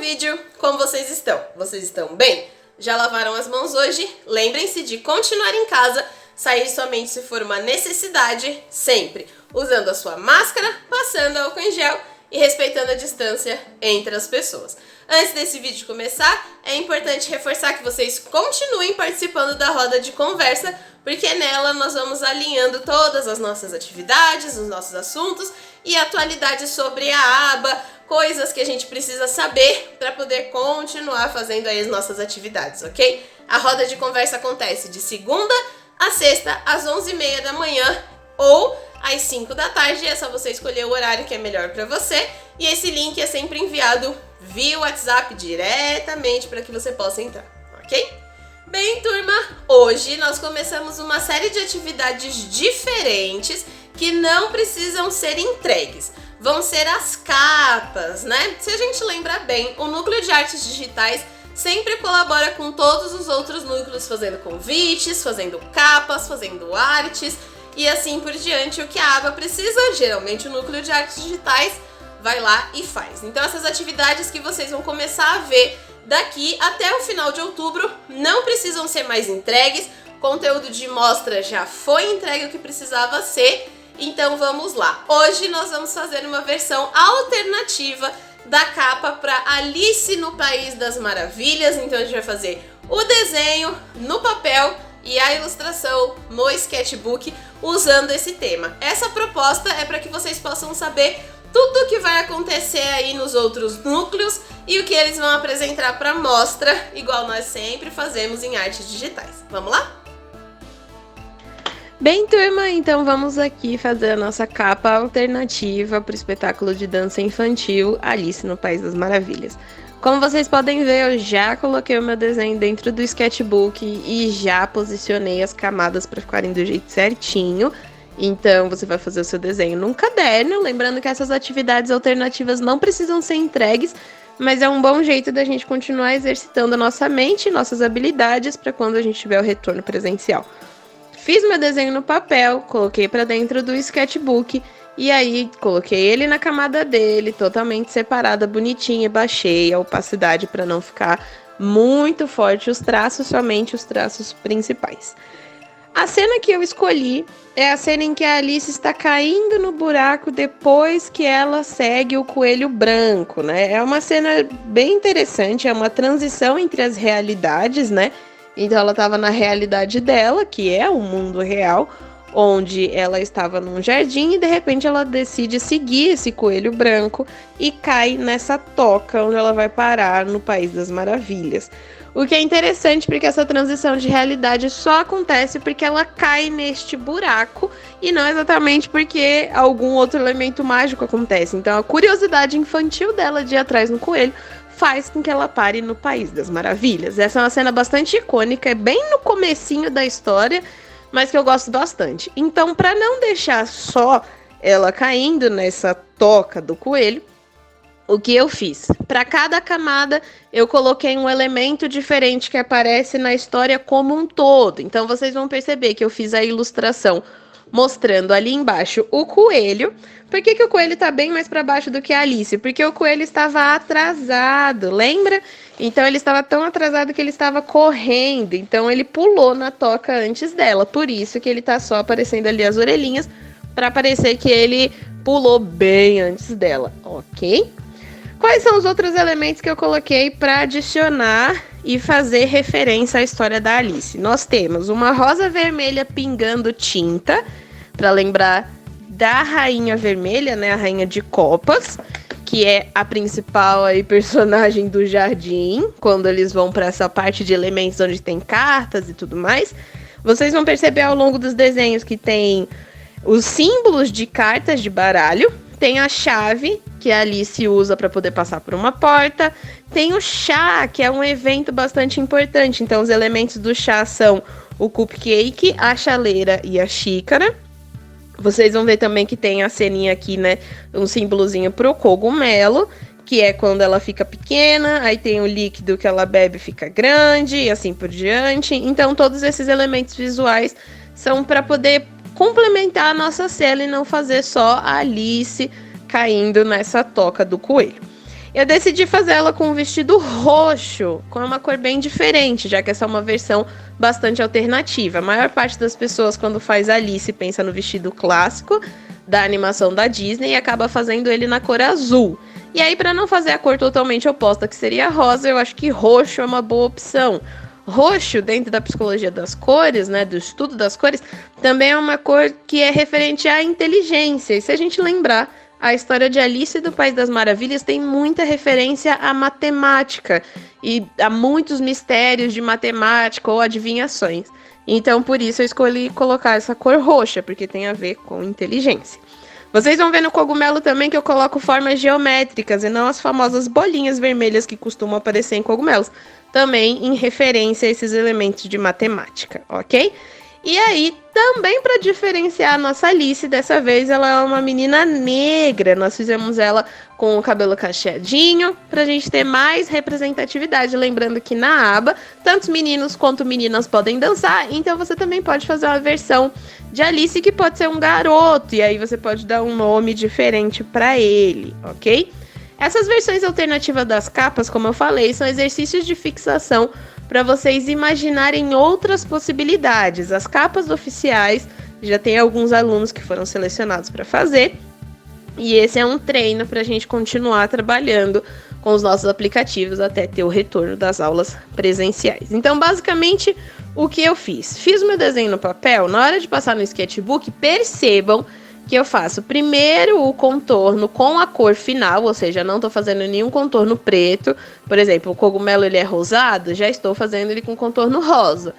vídeo, como vocês estão? Vocês estão bem? Já lavaram as mãos hoje? Lembrem-se de continuar em casa, sair somente se for uma necessidade, sempre usando a sua máscara, passando álcool em gel e respeitando a distância entre as pessoas. Antes desse vídeo começar, é importante reforçar que vocês continuem participando da roda de conversa, porque nela nós vamos alinhando todas as nossas atividades, os nossos assuntos e atualidades sobre a aba, coisas que a gente precisa saber para poder continuar fazendo aí as nossas atividades, ok? A roda de conversa acontece de segunda a sexta, às 11h30 da manhã ou às 5 da tarde. É só você escolher o horário que é melhor para você. E esse link é sempre enviado via WhatsApp diretamente para que você possa entrar, ok? Bem, turma, hoje nós começamos uma série de atividades diferentes que não precisam ser entregues. Vão ser as capas, né? Se a gente lembrar bem, o Núcleo de Artes Digitais sempre colabora com todos os outros núcleos, fazendo convites, fazendo capas, fazendo artes e assim por diante. O que a aba precisa, geralmente o Núcleo de Artes Digitais vai lá e faz. Então essas atividades que vocês vão começar a ver daqui até o final de outubro não precisam ser mais entregues. O conteúdo de mostra já foi entregue o que precisava ser. Então vamos lá. Hoje nós vamos fazer uma versão alternativa da capa para Alice no País das Maravilhas. Então a gente vai fazer o desenho no papel e a ilustração no sketchbook usando esse tema. Essa proposta é para que vocês possam saber tudo o que vai acontecer aí nos outros núcleos e o que eles vão apresentar para mostra, igual nós sempre fazemos em artes digitais. Vamos lá? Bem, turma, então vamos aqui fazer a nossa capa alternativa para o espetáculo de dança infantil Alice no País das Maravilhas. Como vocês podem ver, eu já coloquei o meu desenho dentro do sketchbook e já posicionei as camadas para ficarem do jeito certinho. Então você vai fazer o seu desenho num caderno, lembrando que essas atividades alternativas não precisam ser entregues, mas é um bom jeito da gente continuar exercitando a nossa mente e nossas habilidades para quando a gente tiver o retorno presencial. Fiz meu desenho no papel, coloquei para dentro do sketchbook e aí coloquei ele na camada dele, totalmente separada, bonitinha, baixei a opacidade para não ficar muito forte os traços, somente os traços principais. A cena que eu escolhi é a cena em que a Alice está caindo no buraco depois que ela segue o coelho branco, né? É uma cena bem interessante, é uma transição entre as realidades, né? Então ela estava na realidade dela, que é o mundo real, onde ela estava num jardim e de repente ela decide seguir esse coelho branco e cai nessa toca onde ela vai parar no País das Maravilhas. O que é interessante porque essa transição de realidade só acontece porque ela cai neste buraco e não exatamente porque algum outro elemento mágico acontece. Então a curiosidade infantil dela de ir atrás no coelho faz com que ela pare no País das Maravilhas. Essa é uma cena bastante icônica, é bem no comecinho da história, mas que eu gosto bastante. Então, para não deixar só ela caindo nessa toca do coelho, o que eu fiz? Para cada camada, eu coloquei um elemento diferente que aparece na história como um todo. Então, vocês vão perceber que eu fiz a ilustração mostrando ali embaixo o coelho. Por que o coelho está bem mais para baixo do que a Alice? Porque o coelho estava atrasado, lembra? Então ele estava tão atrasado que ele estava correndo. Então ele pulou na toca antes dela. Por isso que ele está só aparecendo ali as orelhinhas, para parecer que ele pulou bem antes dela, ok? Quais são os outros elementos que eu coloquei para adicionar e fazer referência à história da Alice? Nós temos uma rosa vermelha pingando tinta, para lembrar da Rainha Vermelha, né, a Rainha de Copas, que é a principal aí, personagem do jardim, quando eles vão para essa parte de elementos onde tem cartas e tudo mais. Vocês vão perceber ao longo dos desenhos que tem os símbolos de cartas de baralho, tem a chave que a Alice usa para poder passar por uma porta, tem o chá, que é um evento bastante importante. Então os elementos do chá são o cupcake, a chaleira e a xícara. Vocês vão ver também que tem a ceninha aqui, né, um símbolozinho pro cogumelo, que é quando ela fica pequena, aí tem o líquido que ela bebe fica grande e assim por diante. Então todos esses elementos visuais são para poder complementar a nossa cena e não fazer só a Alice caindo nessa toca do coelho. Eu decidi fazer ela com um vestido roxo, com uma cor bem diferente, já que essa é uma versão bastante alternativa. A maior parte das pessoas, quando faz Alice, pensa no vestido clássico da animação da Disney e acaba fazendo ele na cor azul. E aí, para não fazer a cor totalmente oposta, que seria rosa, eu acho que roxo é uma boa opção. Roxo, dentro da psicologia das cores, né, do estudo das cores, também é uma cor que é referente à inteligência. E se a gente lembrar, a história de Alice do País das Maravilhas tem muita referência à matemática e a muitos mistérios de matemática ou adivinhações. Então, por isso eu escolhi colocar essa cor roxa, porque tem a ver com inteligência. Vocês vão ver no cogumelo também que eu coloco formas geométricas e não as famosas bolinhas vermelhas que costumam aparecer em cogumelos, também em referência a esses elementos de matemática, ok? E aí, também para diferenciar a nossa Alice, dessa vez ela é uma menina negra. Nós fizemos ela com o cabelo cacheadinho, pra gente ter mais representatividade. Lembrando que na aba, tanto meninos quanto meninas podem dançar, então você também pode fazer uma versão de Alice que pode ser um garoto, e aí você pode dar um nome diferente para ele, ok? Essas versões alternativas das capas, como eu falei, são exercícios de fixação para vocês imaginarem outras possibilidades. As capas oficiais, já tem alguns alunos que foram selecionados para fazer, e esse é um treino para a gente continuar trabalhando com os nossos aplicativos até ter o retorno das aulas presenciais. Então, basicamente, o que eu fiz? Fiz o meu desenho no papel, na hora de passar no sketchbook, percebam que eu faço primeiro o contorno com a cor final, ou seja, não estou fazendo nenhum contorno preto. Por exemplo, o cogumelo ele é rosado, já estou fazendo ele com contorno rosa.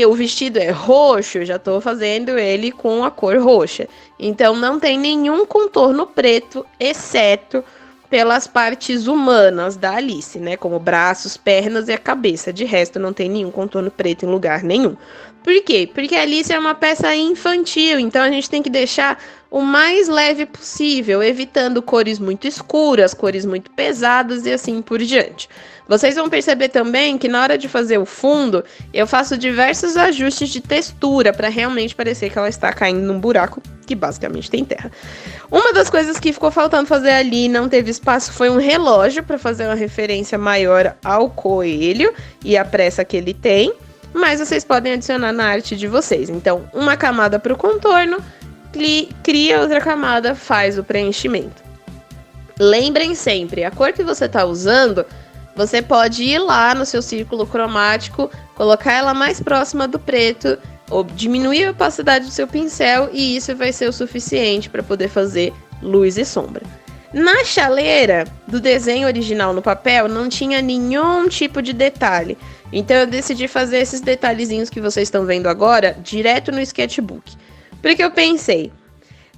O vestido é roxo, já estou fazendo ele com a cor roxa. Então não tem nenhum contorno preto, exceto pelas partes humanas da Alice, né? Como braços, pernas e a cabeça. De resto, não tem nenhum contorno preto em lugar nenhum. Por quê? Porque a Alice é uma peça infantil, então a gente tem que deixar o mais leve possível, evitando cores muito escuras, cores muito pesadas e assim por diante. Vocês vão perceber também que na hora de fazer o fundo, eu faço diversos ajustes de textura para realmente parecer que ela está caindo num buraco que basicamente tem terra. Uma das coisas que ficou faltando fazer ali e não teve espaço foi um relógio para fazer uma referência maior ao coelho e a pressa que ele tem. Mas vocês podem adicionar na arte de vocês. Então, uma camada para o contorno, cria outra camada, faz o preenchimento. Lembrem sempre, a cor que você está usando, você pode ir lá no seu círculo cromático, colocar ela mais próxima do preto, ou diminuir a opacidade do seu pincel, e isso vai ser o suficiente para poder fazer luz e sombra. Na chaleira do desenho original no papel, não tinha nenhum tipo de detalhe. Então eu decidi fazer esses detalhezinhos que vocês estão vendo agora, direto no sketchbook. Porque eu pensei,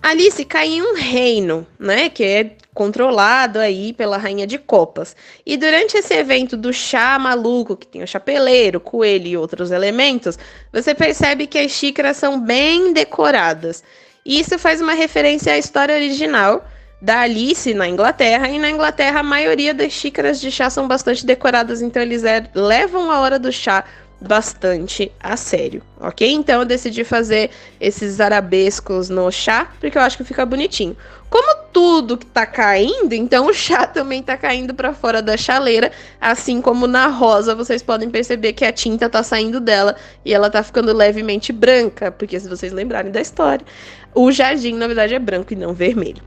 Alice cai em um reino, né, que é controlado aí pela Rainha de Copas. E durante esse evento do chá maluco, que tem o chapeleiro, coelho e outros elementos, você percebe que as xícaras são bem decoradas. E isso faz uma referência à história original da Alice na Inglaterra, e na Inglaterra a maioria das xícaras de chá são bastante decoradas, então eles levam a hora do chá bastante a sério, ok? Então eu decidi fazer esses arabescos no chá, porque eu acho que fica bonitinho. Como tudo que tá caindo, então o chá também tá caindo para fora da chaleira, assim como na rosa, vocês podem perceber que a tinta tá saindo dela e ela tá ficando levemente branca, porque se vocês lembrarem da história, o jardim, na verdade, é branco e não vermelho,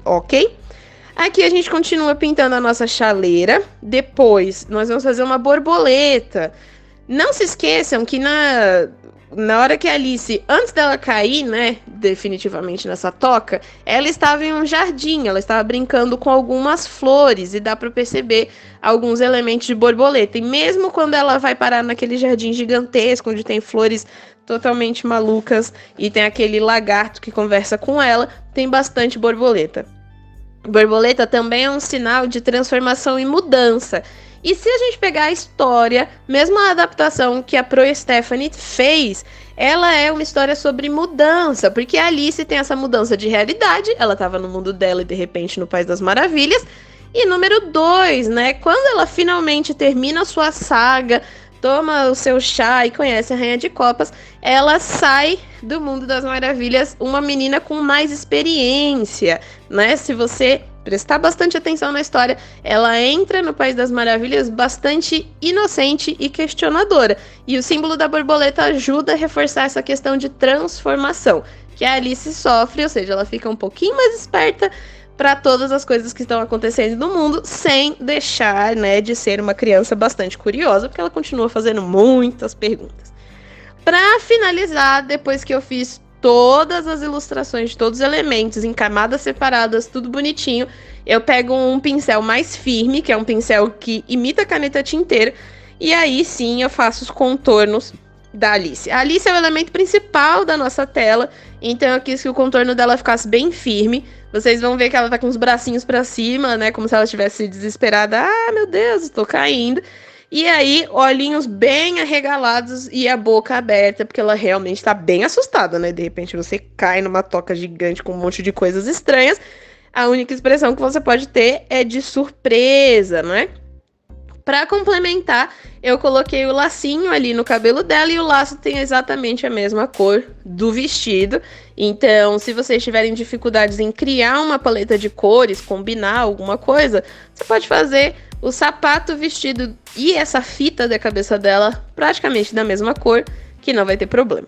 ok? Aqui a gente continua pintando a nossa chaleira. Depois, nós vamos fazer uma borboleta. Não se esqueçam que na hora que a Alice, antes dela cair, né, definitivamente nessa toca, ela estava em um jardim, ela estava brincando com algumas flores e dá para perceber alguns elementos de borboleta. E mesmo quando ela vai parar naquele jardim gigantesco, onde tem flores totalmente malucas e tem aquele lagarto que conversa com ela, tem bastante borboleta. Borboleta também é um sinal de transformação e mudança. E se a gente pegar a história, mesmo a adaptação que a Pro Stephanie fez, ela é uma história sobre mudança, porque a Alice tem essa mudança de realidade, ela estava no mundo dela e de repente no País das Maravilhas. E número 2, né, quando ela finalmente termina a sua saga, toma o seu chá e conhece a Rainha de Copas, ela sai do mundo das maravilhas uma menina com mais experiência, né? Se você prestar bastante atenção na história, ela entra no País das Maravilhas bastante inocente e questionadora. E o símbolo da borboleta ajuda a reforçar essa questão de transformação que a Alice sofre, ou seja, ela fica um pouquinho mais esperta para todas as coisas que estão acontecendo no mundo, sem deixar, né, de ser uma criança bastante curiosa, porque ela continua fazendo muitas perguntas. Para finalizar, depois que eu fiz todas as ilustrações de todos os elementos em camadas separadas, tudo bonitinho, eu pego um pincel mais firme, que é um pincel que imita a caneta tinteira, e aí sim eu faço os contornos da Alice. A Alice é o elemento principal da nossa tela, então eu quis que o contorno dela ficasse bem firme. Vocês vão ver que ela tá com os bracinhos pra cima, né, como se ela estivesse desesperada. Ah, meu Deus, estou caindo. E aí, olhinhos bem arregalados e a boca aberta, porque ela realmente tá bem assustada, né? De repente você cai numa toca gigante com um monte de coisas estranhas. A única expressão que você pode ter é de surpresa, né? Para complementar, eu coloquei o lacinho ali no cabelo dela e o laço tem exatamente a mesma cor do vestido. Então, se vocês tiverem dificuldades em criar uma paleta de cores, combinar alguma coisa, você pode fazer o sapato, o vestido e essa fita da cabeça dela praticamente da mesma cor, que não vai ter problema.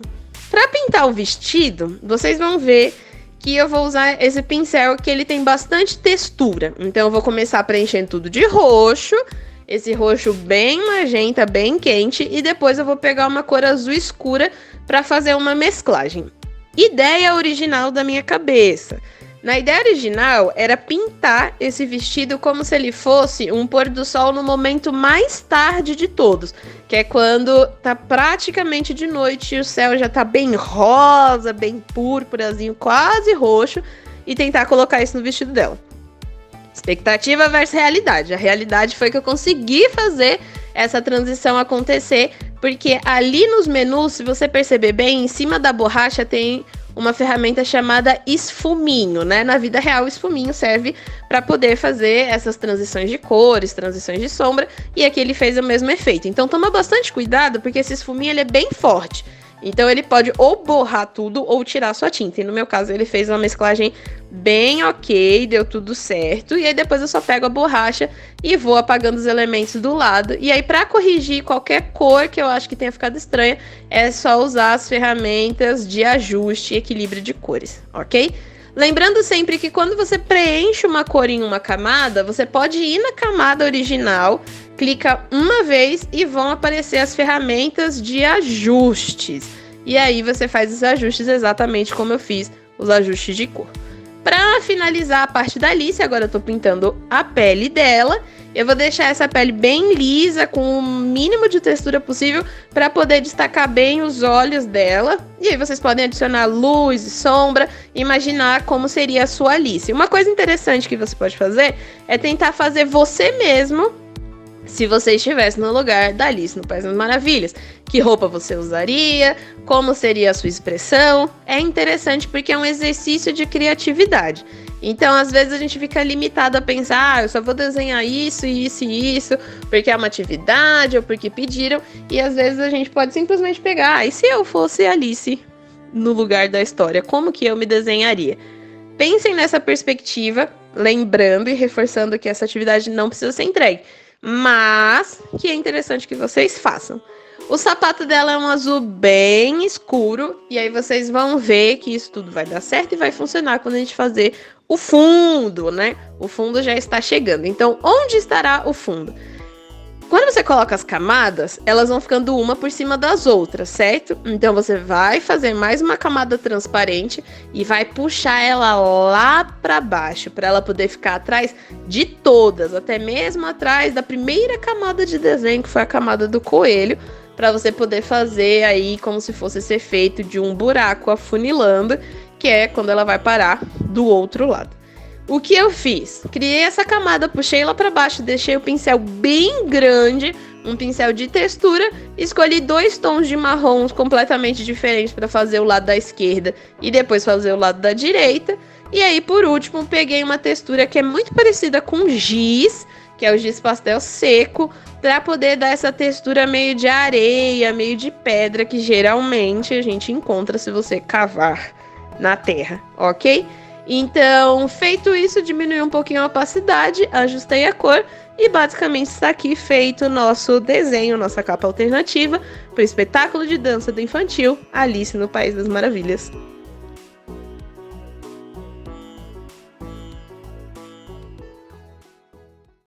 Para pintar o vestido, vocês vão ver que eu vou usar esse pincel que ele tem bastante textura. Então eu vou começar preenchendo tudo de roxo, esse roxo bem magenta, bem quente, e depois eu vou pegar uma cor azul escura para fazer uma mesclagem. Ideia original da minha cabeça. Na ideia original, era pintar esse vestido como se ele fosse um pôr do sol no momento mais tarde de todos, que é quando tá praticamente de noite e o céu já tá bem rosa, bem púrpurazinho, quase roxo, e tentar colocar isso no vestido dela. Expectativa versus realidade. A realidade foi que eu consegui fazer essa transição acontecer, porque ali nos menus, se você perceber bem, em cima da borracha tem uma ferramenta chamada esfuminho, né? Na vida real, o esfuminho serve para poder fazer essas transições de cores, transições de sombra, e aqui ele fez o mesmo efeito. Então toma bastante cuidado, porque esse esfuminho ele é bem forte. Então ele pode ou borrar tudo ou tirar sua tinta. E no meu caso ele fez uma mesclagem bem ok, deu tudo certo. E aí depois eu só pego a borracha e vou apagando os elementos do lado. E aí para corrigir qualquer cor que eu acho que tenha ficado estranha, é só usar as ferramentas de ajuste e equilíbrio de cores, ok? Lembrando sempre que quando você preenche uma cor em uma camada, você pode ir na camada original, clica uma vez e vão aparecer as ferramentas de ajustes. E aí você faz os ajustes exatamente como eu fiz, os ajustes de cor. Para finalizar a parte da Alice, agora eu tô pintando a pele dela. Eu vou deixar essa pele bem lisa, com o mínimo de textura possível, para poder destacar bem os olhos dela. E aí vocês podem adicionar luz e sombra, imaginar como seria a sua Alice. Uma coisa interessante que você pode fazer é tentar fazer você mesmo, se você estivesse no lugar da Alice no País das Maravilhas. Que roupa você usaria? Como seria a sua expressão? É interessante porque é um exercício de criatividade. Então, às vezes, a gente fica limitado a pensar, eu só vou desenhar isso, isso e isso, porque é uma atividade ou porque pediram. E às vezes a gente pode simplesmente pegar, e se eu fosse Alice no lugar da história, como que eu me desenharia? Pensem nessa perspectiva, lembrando e reforçando que essa atividade não precisa ser entregue, mas que é interessante que vocês façam. O sapato dela é um azul bem escuro, e aí vocês vão ver que isso tudo vai dar certo e vai funcionar quando a gente fazer o fundo, né? O fundo já está chegando. Então, onde estará o fundo? Quando você coloca as camadas, elas vão ficando uma por cima das outras, certo? Então, você vai fazer mais uma camada transparente e vai puxar ela lá para baixo, para ela poder ficar atrás de todas, até mesmo atrás da primeira camada de desenho, que foi a camada do coelho, para você poder fazer aí como se fosse esse efeito de um buraco afunilando, que é quando ela vai parar do outro lado. O que eu fiz? Criei essa camada, puxei ela para baixo, deixei o pincel bem grande, um pincel de textura, escolhi 2 tons de marrons completamente diferentes para fazer o lado da esquerda e depois fazer o lado da direita. E aí, por último, peguei uma textura que é muito parecida com giz, que é o giz pastel seco, para poder dar essa textura meio de areia, meio de pedra, que geralmente a gente encontra se você cavar na terra, ok? Então, feito isso, diminui um pouquinho a opacidade, ajustei a cor e basicamente está aqui feito o nosso desenho, nossa capa alternativa para o espetáculo de dança do infantil Alice no País das Maravilhas.